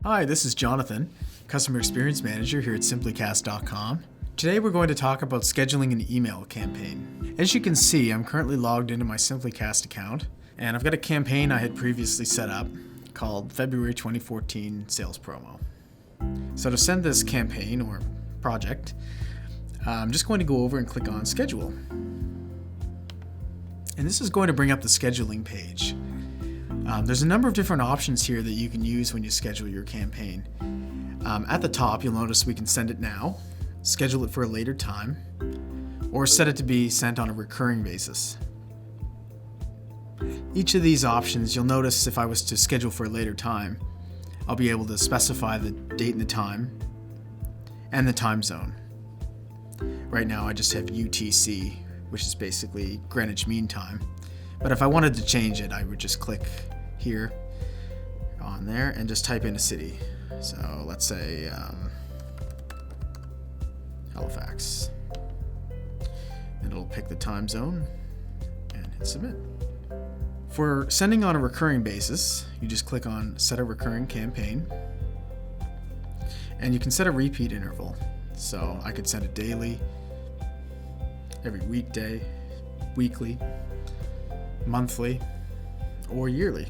Hi, this is Jonathan, Customer Experience Manager here at SimplyCast.com. Today we're going to talk about scheduling an email campaign. As you can see, I'm currently logged into my SimplyCast account, and I've got a campaign I had previously set up called February 2014 Sales Promo. So to send this campaign or project, I'm just going to go over and click on Schedule. And this is going to bring up the scheduling page. There's a number of different options here that you can use when you schedule your campaign. At the top, you'll notice we can send it now, schedule it for a later time, or set it to be sent on a recurring basis. Each of these options, you'll notice if I was to schedule for a later time, I'll be able to specify the date and the time, and the time zone. Right now I just have UTC, which is basically Greenwich Mean Time. But if I wanted to change it, I would just click here on there and just type in a city. So let's say Halifax. And it'll pick the time zone and hit submit. For sending on a recurring basis, you just click on Set a Recurring Campaign. And you can set a repeat interval. So I could send it daily, every weekday, weekly, monthly, or yearly.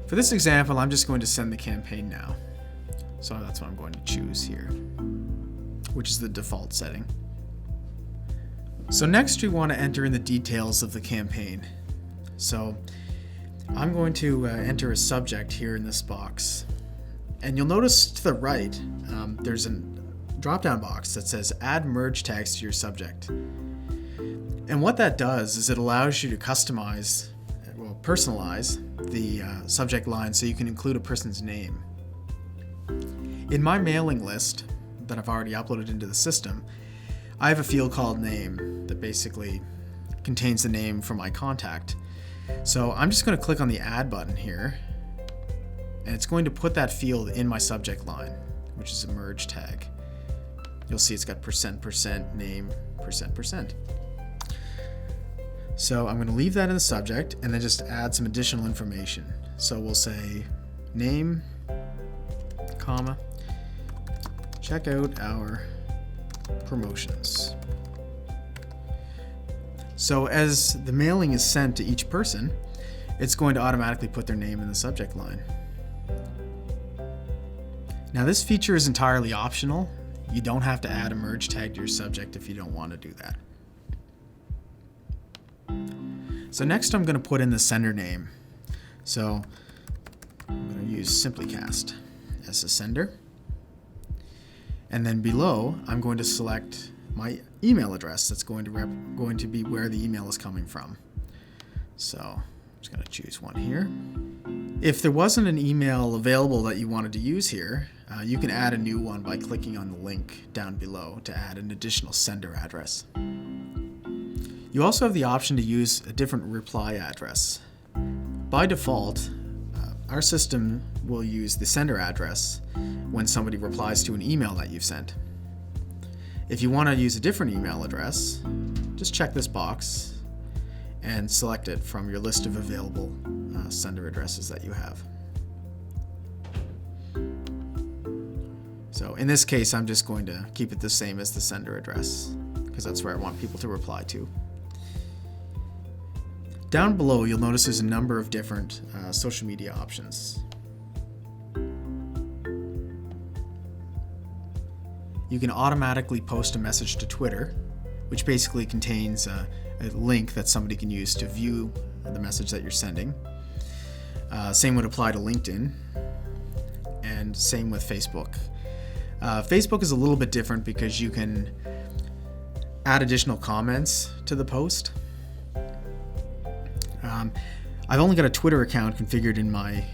For this example, I'm just going to send the campaign now. So that's what I'm going to choose here, which is the default setting. So next we want to enter in the details of the campaign. So I'm going to enter a subject here in this box. And you'll notice to the right, there's a drop-down box that says Add Merge Tags to your subject. And what that does is it allows you to personalize the subject line so you can include a person's name. In my mailing list that I've already uploaded into the system, I have a field called Name that basically contains the name for my contact. So I'm just going to click on the Add button here, and it's going to put that field in my subject line, which is a merge tag. You'll see it's got %, name, %. So I'm going to leave that in the subject and then just add some additional information. So we'll say name, comma, check out our promotions. So as the mailing is sent to each person, it's going to automatically put their name in the subject line. Now this feature is entirely optional. You don't have to add a merge tag to your subject if you don't want to do that. So next I'm going to put in the sender name. So I'm going to use SimplyCast as the sender. And then below I'm going to select my email address. That's going to be where the email is coming from. So I'm just going to choose one here. If there wasn't an email available that you wanted to use here, you can add a new one by clicking on the link down below to add an additional sender address. You also have the option to use a different reply address. By default, our system will use the sender address when somebody replies to an email that you've sent. If you want to use a different email address, just check this box and select it from your list of available sender addresses that you have. So in this case, I'm just going to keep it the same as the sender address because that's where I want people to reply to. Down below, you'll notice there's a number of different social media options. You can automatically post a message to Twitter, which basically contains a link that somebody can use to view the message that you're sending. Same would apply to LinkedIn, and same with Facebook. Facebook is a little bit different because you can add additional comments to the post. I've only got a Twitter account configured in my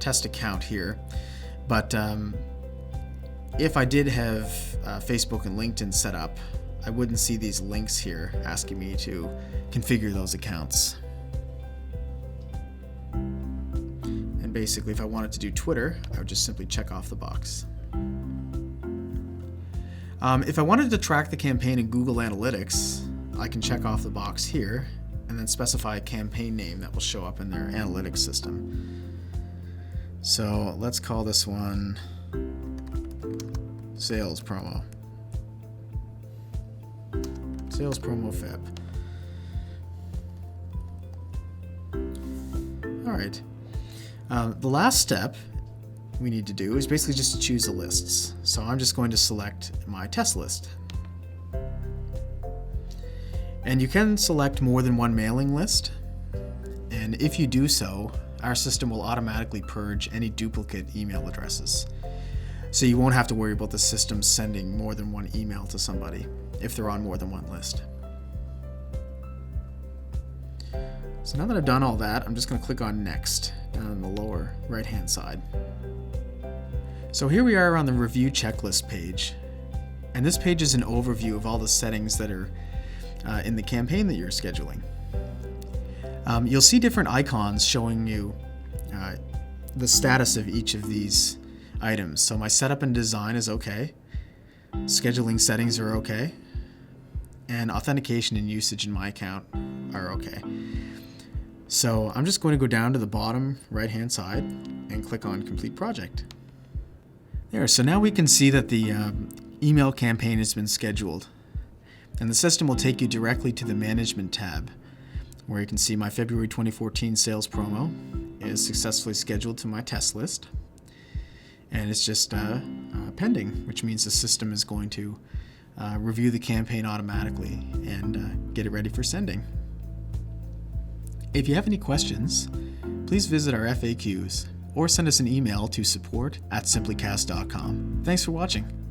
test account here, but if I did have Facebook and LinkedIn set up, I wouldn't see these links here asking me to configure those accounts. And basically, if I wanted to do Twitter, I would just simply check off the box. If I wanted to track the campaign in Google Analytics, I can check off the box here and then specify a campaign name that will show up in their analytics system. So let's call this one Sales Promo. Sales Promo Feb. All right. The last step we need to do is basically just to choose the lists. So I'm just going to select my test list. And you can select more than one mailing list. And if you do so, our system will automatically purge any duplicate email addresses. So you won't have to worry about the system sending more than one email to somebody if they're on more than one list. So now that I've done all that, I'm just going to click on Next down in the lower right-hand side. So here we are on the Review Checklist page. And this page is an overview of all the settings that are in the campaign that you're scheduling. You'll see different icons showing you the status of each of these items. So my setup and design is okay. Scheduling settings are okay. And authentication and usage in my account are okay. So I'm just going to go down to the bottom right-hand side and click on Complete Project. There, so now we can see that the email campaign has been scheduled. And the system will take you directly to the Management tab, where you can see my February 2014 sales promo is successfully scheduled to my test list. And it's just pending, which means the system is going to review the campaign automatically and get it ready for sending. If you have any questions, please visit our FAQs or send us an email to support@simplycast.com. Thanks for watching.